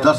10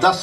10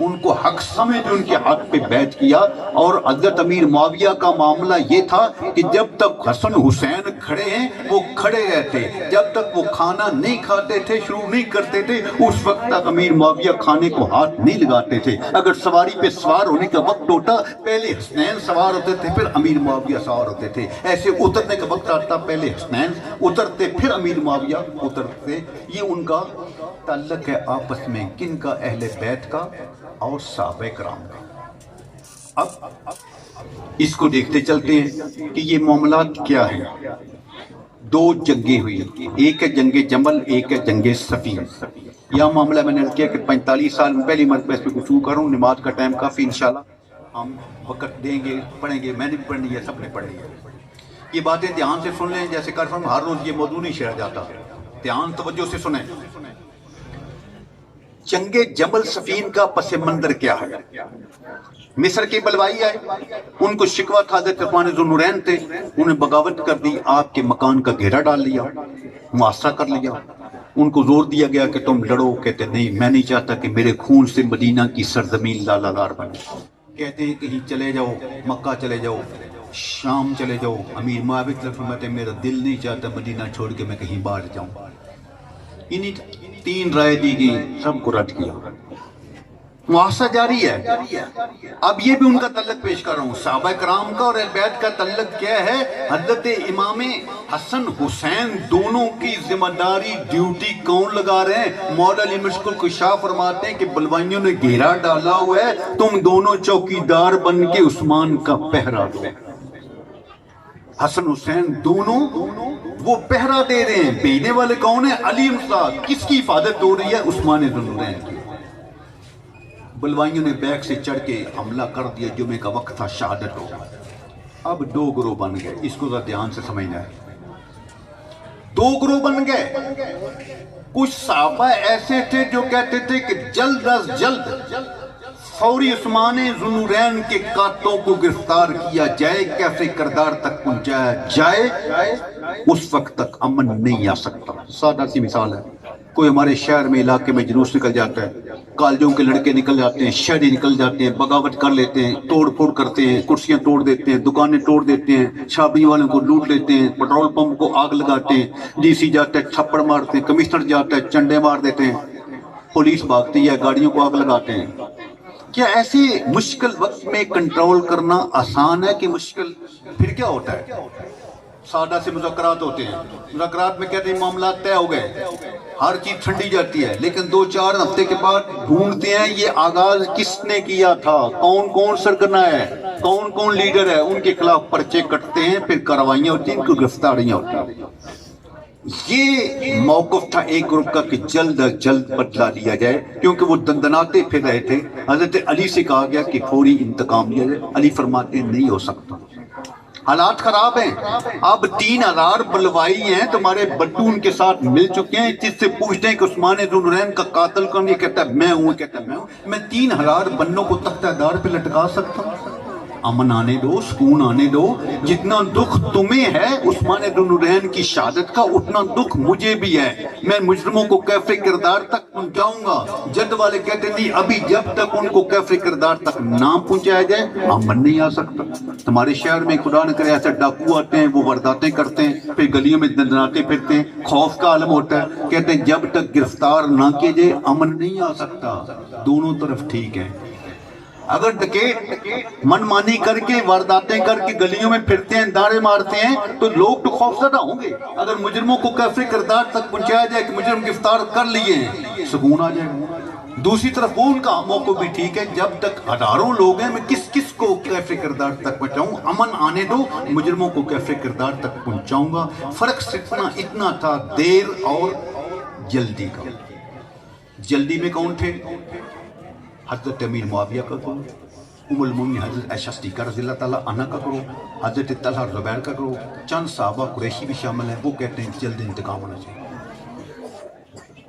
ان کو حق سمجھ ان کے حق پہ بیعت کیا. اور حضرت امیر معاویہ کا معاملہ یہ تھا کہ جب تک حسن حسین کھڑے ہیں وہ کھڑے رہتے, جب تک وہ کھانا نہیں کھاتے تھے, شروع نہیں کرتے تھے, اس وقت تک امیر معاویہ کھانے کو ہاتھ نہیں لگاتے تھے. اگر سواری پہ سوار ہونے کا وقت ہوتا, پہلے حسنین سوار ہوتے تھے پھر امیر معاویہ سوار ہوتے تھے. ایسے اترنے کا وقت آتا, پہلے حسنین اترتے پھر امیر معاویہ اترتے. یہ ان کا تعلق ہے آپس میں, کن کا؟ اہل بیت کا اور صحابہ کرام کا. اب اس کو دیکھتے چلتے ہیں کہ یہ معاملات کیا ہیں. دو جنگیں ہوئی, ایک ہے جنگ جمل, ایک ہے جنگ صفین. یہ معاملہ میں نے کیا کہ 45 سال میں پہلی مرتبہ اس پہ گفتگو کروں. نماز کا ٹائم کافی, انشاءاللہ ہم وقت دیں گے, پڑھیں گے. میں نے بھی پڑھنی ہے, سب نے پڑھنی ہے. یہ باتیں دھیان سے سن لیں, جیسے کر ہر روز یہ موضوع نہیں شیئر جاتا, دھیان توجہ سے سنیں. جنگ جمل صفین کا پس منظر کیا ہے؟ مصر کے بلوائی آئے, ان کو شکوہ تھا, حضرت عثمان ذو النورین تھے, انہیں بغاوت کر دی, آپ کے مکان کا گھیرا ڈال لیا, محاصرہ کر لیا. ان کو زور دیا گیا کہ تم لڑو, کہتے نہیں, میں نہیں چاہتا کہ میرے خون سے مدینہ کی سرزمین لالہ بنے. کہتے ہیں کہیں چلے جاؤ, مکہ چلے جاؤ, شام چلے جاؤ. امیر معاویہ کی طرف فرماتے ہیں میرا دل نہیں چاہتا مدینہ چھوڑ کے میں کہیں باہر جاؤں. انہیں 3 رائے دی گئی, سب کو رد کیا. محاصرہ جاری ہے. اب یہ بھی ان کا تعلق پیش کر رہا ہوں. صحابہ کرام کا اور اہل بیت کا تعلق کیا ہے؟ حضرت امام حسن حسین دونوں کی ذمہ داری, ڈیوٹی کون لگا رہے ہیں؟ مولا علی مشکل کشاف فرماتے ہیں کہ بلوائیوں نے گھیرا ڈالا ہوا ہے, تم دونوں چوکیدار بن کے عثمان کا پہرا دو. حسن حسین دونوں وہ پہرا دے رہے ہیں. بھیجنے والے کون ہیں؟ علی امساد. کس کی حفاظت ہو رہی ہے؟ عثمان ذو النورین کی. بلوائیوں نے بیک سے چڑھ کے حملہ کر دیا, جمعے کا وقت تھا, شہادت ہو. اب 2 گروہ بن گئے, اس کو ذرا دھیان سے سمجھنا ہے. 2 گروہ بن گئے. کچھ صحابہ ایسے تھے جو کہتے تھے کہ جلد از جلد فوری عثمان ذو النورین کے قاتلوں کو گرفتار کیا جائے, کیسے کردار تک پہنچایا جائے, اس وقت تک امن نہیں آ سکتا. سادہ سی مثال ہے, کوئی ہمارے شہر میں علاقے میں جلوس نکل جاتا ہے, کالجوں کے لڑکے نکل جاتے ہیں, شہری نکل جاتے ہیں, بغاوت کر لیتے ہیں, توڑ پھوڑ کرتے ہیں, کرسیاں توڑ دیتے ہیں, دکانیں توڑ دیتے ہیں, شابی والوں کو لوٹ لیتے ہیں, پیٹرول پمپ کو آگ لگاتے ہیں, ڈی سی جاتا ہے تھپڑ مارتے ہیں, کمشنر جاتا ہے چنڈے مار دیتے ہیں, پولیس بھاگتی ہے, گاڑیوں کو آگ لگاتے ہیں. کیا ایسے مشکل وقت میں کنٹرول کرنا آسان ہے کہ مشکل؟ پھر کیا ہوتا ہے؟ سادہ سے مذاکرات ہوتے ہیں. مذاکرات میں کہتے ہیں معاملات طے ہو گئے, ہر چیز ٹھنڈی جاتی ہے, لیکن 2-4 ہفتے کے بعد ڈھونڈتے ہیں یہ آغاز کس نے کیا تھا, کون کون سرگنا ہے, کون کون لیڈر ہے, ان کے خلاف پرچے کٹتے ہیں, پھر کاروائیاں ہوتی ہیں, ان کو گرفتاریاں ہوتی ہیں. یہ موقف تھا ایک گروپ کا کہ جلد از جلد بدلہ لیا جائے, کیونکہ وہ دندناتے پھر رہے تھے. حضرت علی سے کہا گیا کہ فوری انتقام لیا جائے. علی فرماتے ہیں نہیں ہو سکتا, حالات خراب ہیں. اب 3000 بلوائی ہیں, تمہارے بٹو ان کے ساتھ مل چکے ہیں, جس سے پوچھتے ہیں کہ عثمان ذو النورین کا قاتل کون؟ یہ کہتا ہے میں ہوں, کہتا ہے میں ہوں. میں 3000 بندوں کو تختہ دار پہ لٹکا سکتا ہوں. امن آنے دو, سکون آنے دو. جتنا دکھ تمہیں ہے عثمان ذو النورین کی شہادت کا, اتنا دکھ مجھے بھی ہے. میں مجرموں کو کیفر کردار تک پہنچاؤں گا. جد والے کہتے نہیں, ابھی جب تک ان کو کیفر کردار تک نہ پہنچایا جائے امن نہیں آ سکتا. تمہارے شہر میں خدا نہ کرے ایسے ڈاکو آتے ہیں, وہ وارداتیں کرتے ہیں, پھر گلیوں میں دندناتے پھرتے ہیں, خوف کا عالم ہوتا ہے. کہتے ہیں جب تک گرفتار نہ کیے جائے امن نہیں آ سکتا. دونوں طرف ٹھیک ہے. اگر ڈکیٹ من مانی کر کے وارداتیں کر کے گلیوں میں پھرتے ہیں, داڑے مارتے ہیں, تو لوگ تو خوف زدہ ہوں گے. اگر مجرموں کو کیفر کردار تک پہنچایا جائے کہ مجرم گرفتار کر لیے ہیں, سکون آ جائے گا. دوسری طرف وہ ان کا موقع بھی ٹھیک ہے, جب تک ہزاروں لوگ ہیں میں کس کس کو کیفر کردار تک پہنچاؤں, امن آنے دو, مجرموں کو کیفر کردار تک پہنچاؤں گا. فرق صرف اتنا تھا دیر اور جلدی کا. جلدی میں کون تھے؟ حضرت امیر معاویہ کا کرو, ام المومنین حضرت عائشہ صدیقہ رضی اللہ تعالیٰ عنہ کا کرو, حضرت طلحہ زبیر کا کرو, چند صحابہ قریشی بھی شامل ہیں, وہ کہتے ہیں جلد انتقام ہونا چاہیے.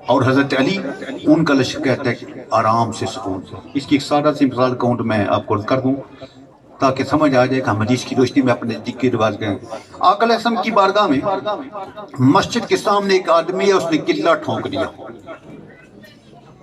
اور حضرت علی ان کا لشکر کہتا ہے کہ آرام سے, سکون سے. اس کی ایک سادہ سی مثال کاؤنٹ میں آپ کو کر دوں تاکہ سمجھ آ جائے کہ ہم حدیث کی روشنی میں اپنے نزدیک کے رواج گئے. آقا علیہ السلام کی بارگاہ میں مسجد کے سامنے ایک آدمی ہے, اس نے قلعہ ٹھونک دیا.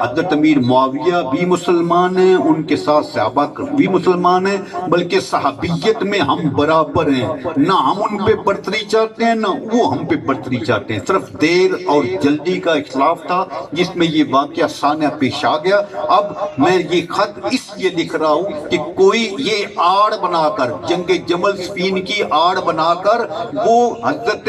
حضرت امیر معاویہ بھی مسلمان ہیں، ان کے ساتھ صحابہ بھی مسلمان ہیں، بلکہ صحابیت میں ہم برابر ہیں، نہ ہم ان پہ برتری چاہتے ہیں نہ وہ ہم پہ برتری چاہتے ہیں، صرف دیر اور جلدی کا اختلاف تھا جس میں یہ واقعہ سانحہ پیش آ گیا۔ اب میں یہ خط اس لیے لکھ رہا ہوں کہ کوئی یہ آڑ بنا کر، جنگ جمل صفین کی آڑ بنا کر وہ حضرت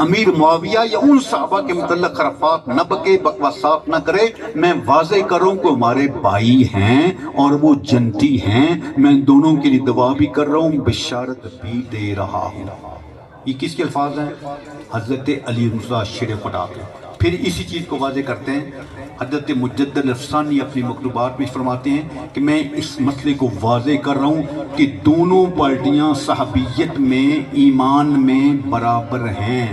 امیر معاویہ یا ان صحابہ کے متعلق خرافات نہ بکے، بکواسات نہ کرے۔ میں واضح کروں کہ ہمارے بھائی ہیں اور وہ جنتی ہیں، میں دونوں کے لیے دعا بھی کر رہا ہوں، بشارت بھی دے رہا ہوں۔ یہ کس کے الفاظ ہیں؟ حضرت علی مرزا شیر خدا کے۔ پھر اسی چیز کو واضح کرتے ہیں، حضرت مجدد افسانی اپنی مکتوبات میں فرماتے ہیں کہ میں اس مسئلے کو واضح کر رہا ہوں کہ دونوں پارٹیاں صحابیت میں ایمان میں برابر ہیں،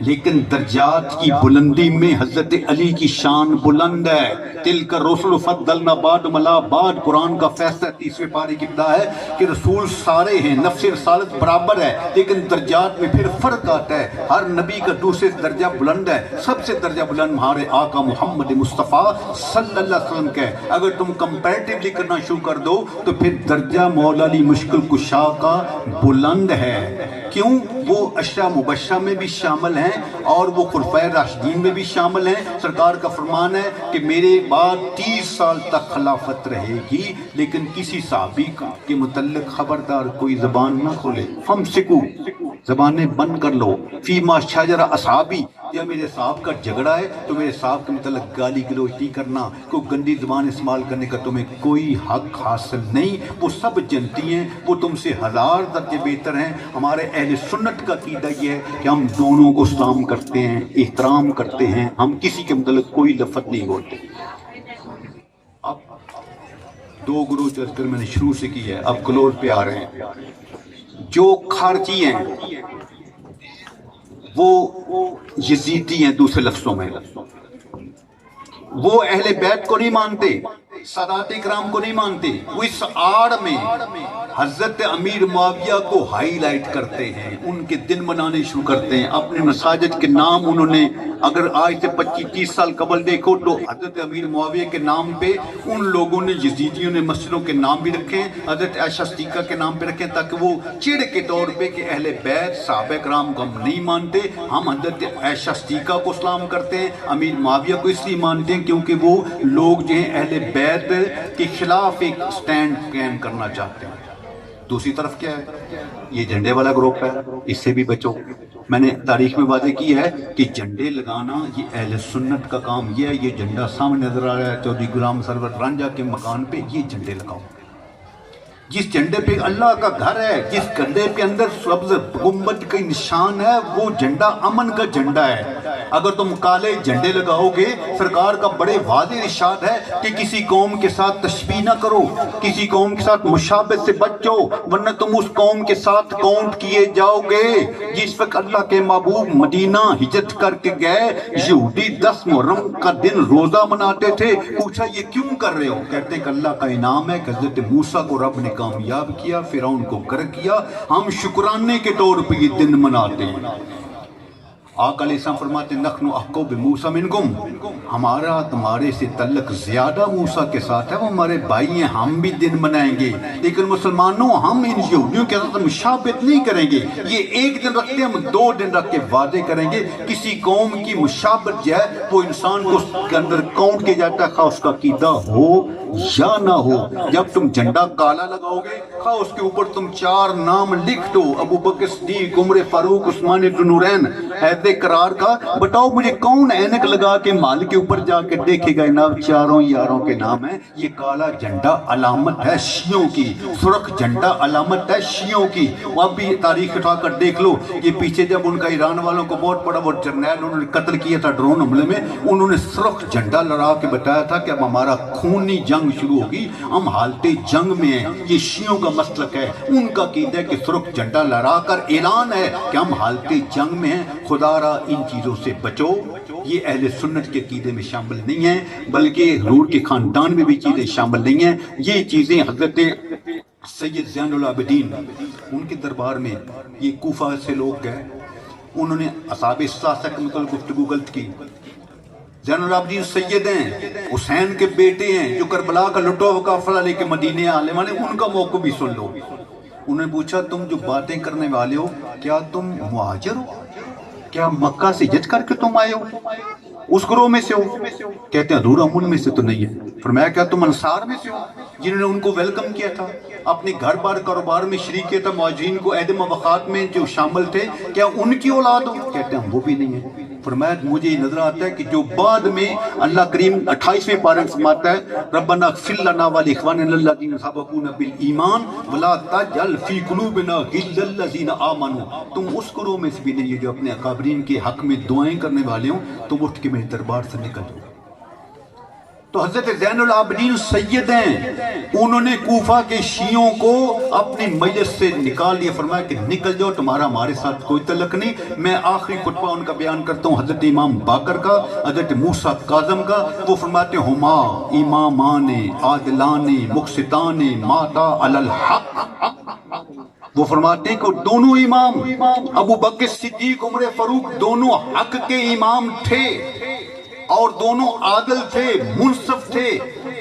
لیکن درجات کی بلندی میں حضرت علی کی شان بلند ہے۔ تلک الرسل فضلنا بعضهم علی بعض، قرآن کا فیصلہ 30ویں پارے کی ابتدا ہے کہ رسول سارے ہیں، نفس رسالت برابر ہے، لیکن درجات میں پھر فرق آتا ہے، ہر نبی کا دوسرے سے درجہ بلند ہے۔ سب سے درجہ بلند ہمارے آقا محمد مصطفیٰ صلی اللہ علیہ وسلم کا ہے۔ اگر تم کمپیریٹیولی کرنا شروع کر دو تو پھر درجہ مولا علی مشکل کشا کا بلند ہے۔ کیوں؟ وہ عشرہ مبشرہ میں بھی شامل ہیں اور وہ خلفائے راشدین میں بھی شامل ہیں۔ سرکار کا فرمان ہے کہ میرے بعد 30 سال تک خلافت رہے گی، لیکن کسی صحابی کے متعلق خبردار کوئی زبان نہ کھولے۔ فمسکو، زبانیں بند کر لو۔ فیما شجر اصحابی، یا میرے صاحب کا جھگڑا ہے تو میرے صاحب کے متعلق گالی گلوچ نہیں کرنا، کوئی گندی زبان استعمال کرنے کا تمہیں کوئی حق حاصل نہیں۔ وہ سب جنتی ہیں، وہ تم سے 1000 درجے بہتر ہیں۔ ہمارے اہل سنت کا عقیدہ یہ ہے کہ ہم دونوں کو سلام کرتے ہیں، احترام کرتے ہیں، ہم کسی کے متعلق کوئی لفظ نہیں بولتے۔ اب 2 گروہ چل میں نے شروع سے کی ہے، اب کلوز پہ آ رہے ہیں۔ جو خارجی ہیں وہ یزیدی ہیں، دوسرے لفظوں میں وہ اہل بیت کو نہیں مانتے، سادات کرام کو نہیں مانتے، وہ اس آڑ میں حضرت امیر معاویہ کو ہائی لائٹ کرتے ہیں، ان کے دن منانے شروع کرتے ہیں، اپنے مساجد کے نام انہوں نے اگر آج سے 25-30 سال قبل دیکھو تو حضرت امیر معاویہ کے نام پہ ان لوگوں نے، یزیدیوں نے مسجدوں کے نام بھی رکھے ہیں، حضرت عائشہ صدیقہ کے نام پہ رکھے ہیں، تاکہ وہ چڑ کے طور پہ کہ اہل بیت صحابہ کرام کو ہم نہیں مانتے، ہم حضرت عائشہ صدیقہ کو سلام کرتے ہیں، امیر معاویہ کو اس لیے مانتے ہیں کیونکہ وہ لوگ جو ہیں اہل بیت کے خلاف ایک سٹینڈ قائم کرنا چاہتے ہیں۔ دوسری طرف کیا ہے؟ یہ جھنڈے والا گروپ ہے، اس سے بھی بچو۔ میں نے تاریخ میں واضح کی ہے کہ جھنڈے لگانا یہ اہل سنت کا کام یہ ہے۔ یہ جھنڈا سامنے نظر آ رہا ہے چودھری غلام سرور رانجھا کے مکان پہ، یہ جھنڈے لگاؤ۔ جس جھنڈے پہ اللہ کا گھر ہے، جس جھنڈے پہ اندر سبز گنبد کا نشان ہے، وہ جھنڈا امن کا جھنڈا ہے۔ اگر تم کالے جھنڈے لگاؤ گے، سرکار کا بڑے واضح ارشاد ہے کہ کسی قوم کے ساتھ تشبیہ نہ کرو، کسی قوم کے ساتھ مشابہت سے بچو، ورنہ تم اس قوم کے ساتھ کاؤنٹ کیے جاؤ گے۔ جس وقت اللہ کے محبوب مدینہ ہجرت کر کے گئے، یہودی 10 محرم کا دن روزہ مناتے تھے۔ پوچھا یہ کیوں کر رہے ہو؟ کہتے ہیں کہ اللہ کا انعام ہے کہ حضرت موسیٰ کو رب نے کامیاب کیا، فرعون کو غرق کیا، ہم شکرانے کے طور پہ یہ دن مناتے ہیں۔ آقا علیہ السلام فرماتے ہیں نحن احق بموسیٰ منکم، ہمارا تمہارے سے تعلق زیادہ موسیٰ کے ساتھ ہے، وہ ہمارے بھائی ہیں، ہم بھی دن منائیں گے، لیکن مسلمانوں ہم ان یہودیوں کے ساتھ مشابہت نہیں کریں گے۔ یہ ایک دن رکھتے ہیں، ہم 2 دن رکھ کے واضح کریں گے۔ کسی قوم کی مشابہت جو ہے وہ انسان کو اس کے اندر کاؤنٹ کیا جاتا ہے، خواہ اس کا عقیدہ ہو یا نہ ہو۔ جب تم جھنڈا کالا لگاؤ گے، خواہ اس کے اوپر تم 4 نام لکھ دو، ابو بکر صدیق، عمر فاروق، عثمان ذو نورین، حیدر قرار کا، بتاؤ مجھے کون اینک لگا کے مال کے اوپر جا کے دیکھے گا جناب 4 یاروں کے نام ہیں۔ یہ کالا جھنڈا علامت ہے شیعوں کی، سرخ جھنڈا علامت ہے شیعوں کی۔ اب بھی تاریخ اٹھا کر دیکھ لو، یہ پیچھے جب ان کا ایران والوں کو بہت بڑا وہ جرنیل انہوں نے قتل کیا تھا ڈرون حملے میں، انہوں نے سرخ جھنڈا لڑا کے بتایا تھا کہ اب ہمارا خونی جنگ شروع ہوگی، ہم حالت جنگ میں ہیں۔ یہ شیعوں کا مسلک ہے، ان کا عقیدہ ہے کہ سرخ جھنڈا لڑا کر اعلان ہے کہ ہم حالت جنگ میں ہیں، خدا را ان چیزوں سے بچو۔ یہ اہل سنت کے عقیدے میں شامل نہیں ہیں، بلکہ حضور کے خاندان میں بھی چیزیں شامل نہیں ہیں۔ یہ چیزیں حضرت سید زین العابدین ان کے دربار میں، یہ کوفہ سے لوگ گئے، انہوں نے اصحاب الساسہ کے متعلق گفتگو غلط کی، زین العابدین سید ہیں، حسین کے بیٹے ہیں جو کربلا کا لٹا ہوا قافلہ لے کے مدینے آنے والے، ان کا موقع بھی سن لو۔ انہوں نے پوچھا تم جو باتیں کرنے والے ہو کیا تم مہاجر ہو؟ کیا مکہ سے ہجرت کر کے تم آئے ہو؟ اس گروہ میں سے ہو؟ کہتے ہیں حضور ہم ان میں سے تو نہیں ہے۔ فرمایا کیا تم انصار میں سے ہو جنہوں نے ان کو ویلکم کیا تھا، اپنے گھر بار کاروبار میں شریک کیا تھا، مہاجرین کو عہد موافقات میں جو شامل تھے، کیا ان کی اولاد ہو؟ کہتے ہیں ہم وہ بھی نہیں ہیں۔ فرمایا مجھے یہ نظر آتا ہے کہ جو بعد میں اللہ کریم 28ویں پارے میں فرماتا ہے ربنا اغفر لنا ولاخواننا الذین سبقونا بالایمان ولا تجعل فی قلوبنا غلا للذین آمنوا، تم اس گروہ میں سے بھی نہیں جو اپنے اکابرین کے حق میں دعائیں کرنے والے ہوں، تم اٹھ کے میرے دربار سے نکل جاؤ۔ تو حضرت زین العابدین سید ہیں، انہوں نے کوفہ کے شیعوں کو اپنی مجلس سے نکال لیا، فرمایا کہ نکل جاؤ، تمہارا ہمارے ساتھ کوئی تعلق نہیں۔ میں آخری خطبہ ان کا بیان کرتا ہوں حضرت امام باقر کا، حضرت موسیٰ کاظم کا۔ وہ فرماتے ہیں ہما امامان عادلان مقسطان ماتا علی الحق۔ وہ فرماتے ہیں کہ دونوں امام ابو بکر صدیق عمر فاروق دونوں حق کے امام تھے اور دونوں عادل تھے، منصف تھے،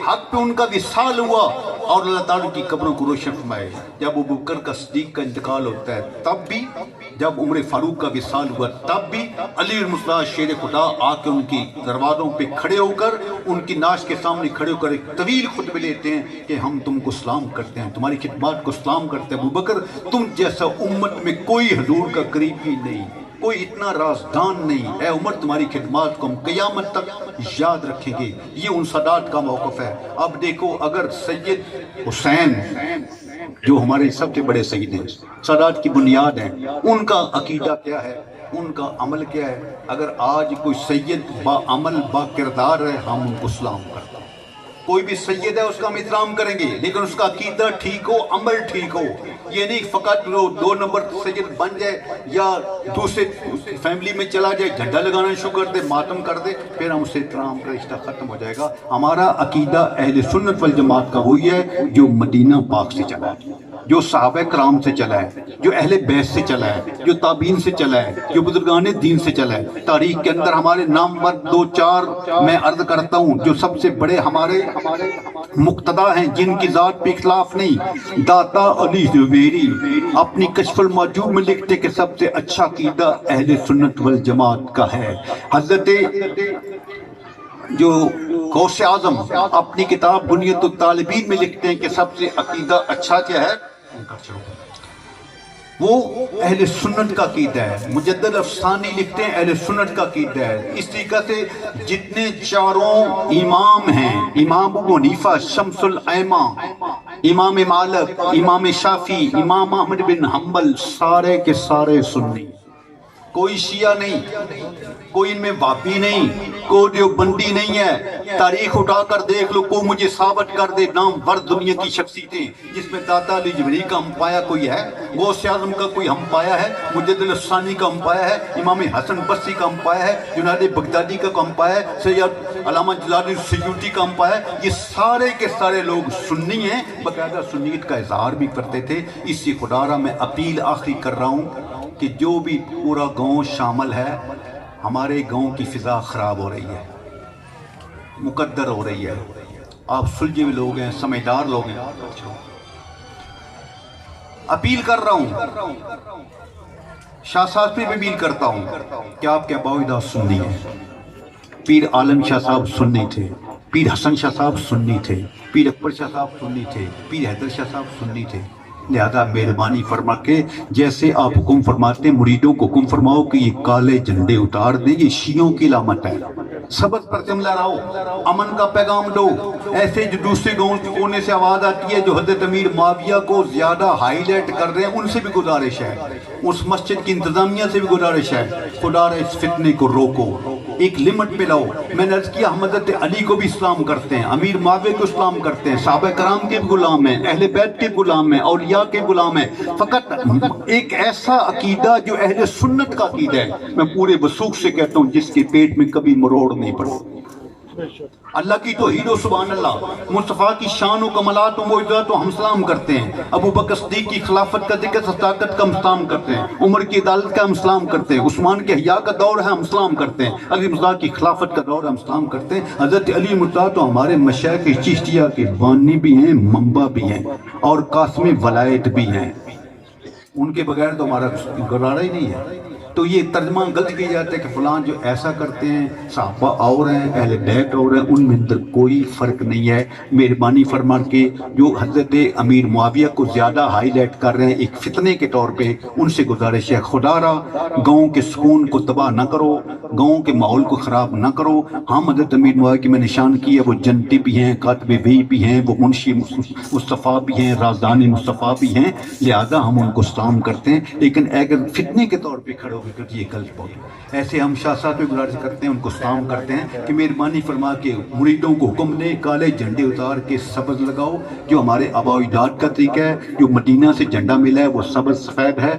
حق پہ ان کا وصال ہوا اور اللہ تعالیٰ کی قبروں کو روشن فرمائے۔ جب ابو بکر کا صدیق کا انتقال ہوتا ہے تب بھی، جب عمر فاروق کا وصال ہوا تب بھی، علی المصطفیٰ شیر خدا آ کے ان کی دروازوں پہ کھڑے ہو کر، ان کی ناش کے سامنے کھڑے ہو کر ایک طویل خطبے لیتے ہیں کہ ہم تم کو سلام کرتے ہیں، تمہاری خدمات کو سلام کرتے ہیں ابو بکر، تم جیسا امت میں کوئی حضور کا قریبی نہیں، کوئی اتنا رازدان نہیں، اے عمر تمہاری خدمات کو ہم قیامت تک یاد رکھیں گے۔ یہ ان سادات کا موقف ہے۔ اب دیکھو اگر سید حسین جو ہمارے سب سے بڑے سید ہیں، سادات کی بنیاد ہیں، ان کا عقیدہ کیا ہے، ان کا عمل کیا ہے، اگر آج کوئی سید با عمل با کردار ہے ہم ان کو سلام کرتے ہیں۔ کوئی بھی سید ہے اس کا ہم احترام کریں گے، لیکن اس کا عقیدہ ٹھیک ہو، عمل ٹھیک ہو۔ یہ نہیں فقط وہ 2 نمبر سید بن جائے یا دوسرے فیملی میں چلا جائے، جھنڈا لگانا شروع کر دے، ماتم کر دے، پھر ہم اس سے احترام کا رشتہ ختم ہو جائے گا۔ ہمارا عقیدہ اہل سنت والجماعت کا وہی ہے جو مدینہ پاک سے چلا ہے، جو صحابہ کرام سے چلا ہے، جو اہل بیت سے چلا ہے، جو تابعین سے چلا ہے، جو بزرگان دین سے چلا ہے۔ تاریخ کے اندر ہمارے نامور 2-4 میں عرض کرتا ہوں جو سب سے بڑے ہمارے مقتدا ہیں، جن کی ذات پہ اختلاف نہیں۔ داتا علی زبیری اپنی کشف الموجود میں لکھتے کہ سب سے اچھا عقیدہ اہل سنت والجماعت کا ہے۔ حضرت جو غوث اعظم اپنی کتاب بنیت الطالبین میں لکھتے ہیں کہ سب سے عقیدہ اچھا کیا ہے، وہ اہل سنت کا عقیدہ ہے۔ مجدد افسانی لکھتے ہیں اہل سنت کا عقیدہ ہے۔ اس طریقہ سے جتنے چاروں امام ہیں، امام ابو حنیفہ شمس الائمہ، امام مالک، امام شافعی، امام احمد بن حنبل، سارے کے سارے سنی، کوئی شیعہ نہیں، کوئی ان میں وابی نہیں، کوئی دیوبندی نہیں ہے۔ تاریخ اٹھا کر دیکھ لو، کوئی مجھے ثابت کر دے نام ور دنیا کی شخصیتیں جس میں داتا علی جبری کا ہم پایا کوئی ہے، غوث اعظم کا کوئی ہم پایا ہے، مجدد الثانی کا ہم پایا ہے، امام حسن بصری کا ہم پایا ہے، جنید بغدادی کا ہم پایا ہے، سید علامہ جلال الدین سیوطی کا ہم پایا ہے۔ یہ سارے کے سارے لوگ سنی ہیں، باقاعدہ سنیت کا اظہار بھی کرتے تھے۔ اسی خدا را میں اپیل آخری کر رہا ہوں کہ جو بھی پورا گاؤں شامل ہے، ہمارے گاؤں کی فضا خراب ہو رہی ہے، مقدر ہو رہی ہے۔ آپ سلجھے ہوئے لوگ ہیں، سمجھدار لوگ ہیں، اپیل کر رہا ہوں، شاہ صاحب پہ بھی اپیل کرتا ہوں کہ آپ کے باوجہ سنی ہیں۔ پیر عالم شاہ صاحب سنی تھے، پیر حسن شاہ صاحب سنی تھے، پیر اکبر شاہ صاحب سنی تھے، پیر حیدر شاہ صاحب سنی تھے۔ لہذا مہربانی فرما کے جیسے آپ حکم فرماتے ہیں، مریدوں کو حکم فرماؤ کہ یہ کالے جھنڈے اتار دیں، یہ شیعوں کی علامت ہے۔ سبز پرچم لہراؤ، امن کا پیغام دو۔ ایسے جو دوسرے گاؤں کے کونے سے آواز آتی ہے جو حضرت امیر معاویہ کو زیادہ ہائی لائٹ کر رہے ہیں، ان سے بھی گزارش ہے، اس مسجد کی انتظامیہ سے بھی گزارش ہے، خدا رے اس فتنے کو روکو، ایک لمٹ پہ لاؤ۔ میں نے عرض کیا ہم حضرت علی کو بھی اسلام کرتے ہیں، امیر معاویہ کو اسلام کرتے ہیں، صحابہ کرام کے بھی غلام ہیں، اہل بیت کے غلام ہیں، اولیاء کے غلام ہیں۔ فقط ایک ایسا عقیدہ جو اہل سنت کا عقیدہ ہے، میں پورے وثوق سے کہتا ہوں، جس کے پیٹ میں کبھی مروڑ نہیں پڑا، اللہ کی توحید و سبحان اللہ، مصطفیٰ کی شان و کمالات و معجزات و ہم سلام کرتے ہیں، ابو بکر صدیق کی خلافت کا ذکر صداقت کا ہم سلام کرتے ہیں، عمر کی عدالت کا ہم سلام کرتے ہیں، عثمان کے حیا کا دور ہے ہم سلام کرتے ہیں، علی مرزا کی خلافت کا دور ہم سلام کرتے ہیں، حضرت علی مرزا تو ہمارے مشائخ چشتیہ کے بانی بھی ہیں، منبع بھی ہیں اور قاسم ولایت بھی ہیں، ان کے بغیر تو ہمارا گزارا ہی نہیں ہے۔ تو یہ ترجمہ غلط کیا جاتا ہے کہ فلان جو ایسا کرتے ہیں صحابہ اور ہیں، اہل بیت اور ہیں، ان میں اندر کوئی فرق نہیں ہے۔ مہربانی فرما کے جو حضرت امیر معاویہ کو زیادہ ہائی لائٹ کر رہے ہیں ایک فتنے کے طور پہ، ان سے گزارش ہے خدا را گاؤں کے سکون کو تباہ نہ کرو، گاؤں کے ماحول کو خراب نہ کرو۔ ہم حضرت امیر معاویہ کی میں نشان کی ہے، وہ جنتی بھی ہیں، کاتب وحی بھی ہیں، وہ منشی مصطفیٰ بھی ہیں، رازدانی مصطفیٰ بھی ہیں، لہذا ہم ان کو سلام کرتے ہیں، لیکن اگر فتنے کے طور پہ کھڑے کہ یہ غلط بات، ایسے ہم شاہ صاحب پہ گزارش کرتے ہیں، ان کو سلام کرتے ہیں کہ مہربانی فرما کے مریدوں کو حکم دیں کالے جھنڈے اتار کے سبز لگاؤ، جو ہمارے آباء و اجداد کا طریقہ ہے، جو مدینہ سے جھنڈا ملا ہے وہ سبز سفید ہے،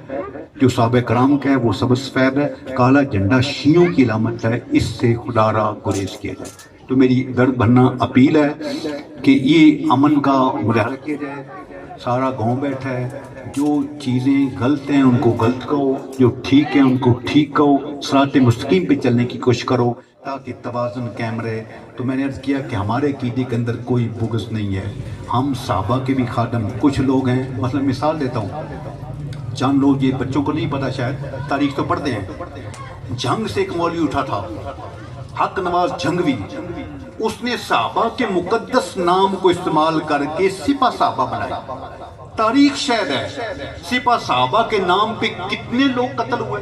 جو صحابہ کرام کا ہے وہ سبز سفید ہے، کالا جھنڈا شیعوں کی علامت ہے، اس سے خدا را گریز کیا جائے۔ تو میری درد بھرنا اپیل ہے کہ یہ امن کا مظاہرہ کیا جائے، سارا گاؤں بیٹھا ہے، جو چیزیں غلط ہیں ان کو غلط کہو، جو ٹھیک ہیں ان کو ٹھیک کہو، صراط مستقیم پہ چلنے کی کوشش کرو تاکہ توازن قائم رہے۔ تو میں نے عرض کیا کہ ہمارے عقیدے کے اندر کوئی بغض نہیں ہے، ہم صحابہ کے بھی خادم، کچھ لوگ ہیں، مثلا مثال دیتا ہوں، چند لوگ، یہ بچوں کو نہیں پتا شاید، تاریخ تو پڑھتے ہیں، جنگ سے ایک مولوی اٹھا تھا حق نواز جھنگوی، اس نے صحابہ کے مقدس نام کو استعمال کر کے سپہ صحابہ بنایا۔ تاریخ شاید ہے سپہ صحابہ کے نام پہ کتنے لوگ قتل ہوئے،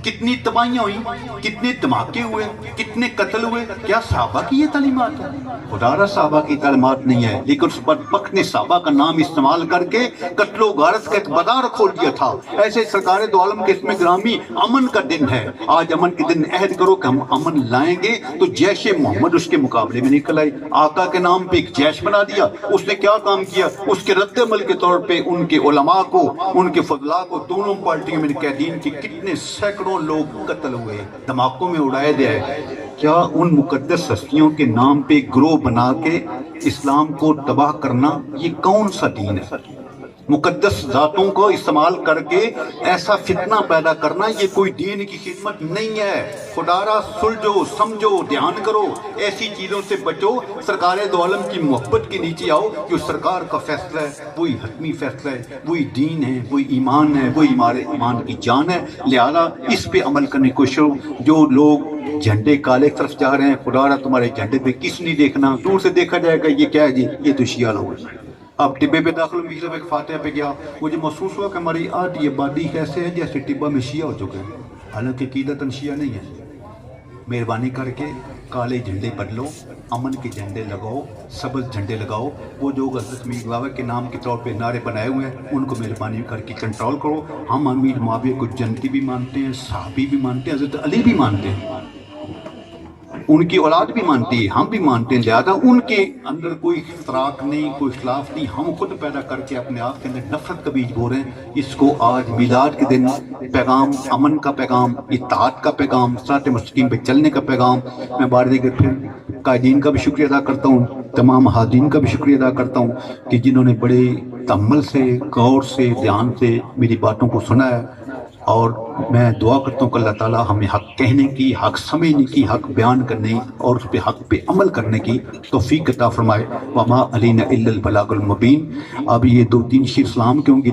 کتنی تباہیاں ہوئی، کتنے دھماکے ہوئے، کتنے قتل ہوئے، کیا صحابہ کی یہ تعلیمات ہے؟ خدا را صحابہ کی تعلیمات نہیں ہے، لیکن اس بدبخت نے صحابہ کا نام استعمال کر کے قتل و غارت کا ایک بازار کھول دیا تھا۔ ایسے سرکار دو عالم کے اسم گرامی امن کا دن ہے، آج امن کے دن عہد کرو کہ ہم امن لائیں گے، تو جیش محمد اس کے مقابلے میں نکل آئی، آقا کے نام پہ ایک جیش بنا دیا۔ اس نے کیا کام کیا؟ اس کے رد عمل کے طور پہ ان کے علماء کو، ان کے فضلاء کو، دونوں پارٹیوں میں قیدین کے کتنے سینکڑوں لوگ قتل ہوئے، دھماکوں میں اڑائے گئے۔ کیا ان مقدس ہستیوں کے نام پہ گروہ بنا کے اسلام کو تباہ کرنا یہ کون سا دین ہے؟ مقدس ذاتوں کو استعمال کر کے ایسا فتنہ پیدا کرنا یہ کوئی دین کی خدمت نہیں ہے۔ خدا را سلجھو، سمجھو، دھیان کرو، ایسی چیزوں سے بچو، سرکار دو عالم کی محبت کے نیچے آؤ، جو سرکار کا فیصلہ ہے وہی حتمی فیصلہ ہے، وہی دین ہے، وہی ایمان ہے، وہی ہمارے ایمان کی جان ہے، لہذا اس پہ عمل کرنے کی کوشش کرو۔ جو لوگ جھنڈے کالے طرف جا رہے ہیں، خدا را تمہارے جھنڈے پہ کس نہیں دیکھنا، دور سے دیکھا جائے گا یہ کیا ہے جی، یہ تو شیعہ لوگ ہیں۔ اب ٹبے پہ داخل ہوئی، صرف ایک فاتحہ پہ گیا، مجھے محسوس ہوا کہ ہماری آدھی آبادی کیسے ہے جیسے ٹبا میں شیعہ ہو چکے ہیں، حالانکہ عقیدتاً شیعہ نہیں ہے۔ مہربانی کر کے کالے جھنڈے بدلو، امن کے جھنڈے لگاؤ، سبز جھنڈے لگاؤ۔ وہ جو حضرت امیر معاویہ کے نام کے طور پہ نعرے بنائے ہوئے ہیں ان کو مہربانی کر کے کنٹرول کرو۔ ہم امیر معاویہ کو جنتی بھی مانتے ہیں، صحابی بھی مانتے ہیں، حضرت علی بھی مانتے ہیں، ان کی اولاد بھی مانتی ہے، ہم بھی مانتے ہیں، لہذا ان کے اندر کوئی اختراق نہیں، کوئی اختلاف نہیں۔ ہم خود پیدا کر کے اپنے آپ کے اندر نفرت کا بیج بو رہے ہیں۔ اس کو آج میلاد کے دن پیغام، امن کا پیغام، اتحاد کا پیغام، صراط مستقیم پہ چلنے کا پیغام، میں بار دیگر پھر قائدین کا بھی شکریہ ادا کرتا ہوں، تمام حاضرین کا بھی شکریہ ادا کرتا ہوں کہ جنہوں نے بڑے تأمل سے، غور سے، دھیان سے میری باتوں کو سنا ہے، اور میں دعا کرتا ہوں کہ اللہ تعالیٰ ہمیں حق کہنے کی، حق سمجھنے کی، حق بیان کرنے اور اس پہ حق پہ عمل کرنے کی توفیق عطا فرمائے۔ وما علینا الا البلاغ المبین۔ اب یہ 2-3 شیر اسلام کے ہوں گے۔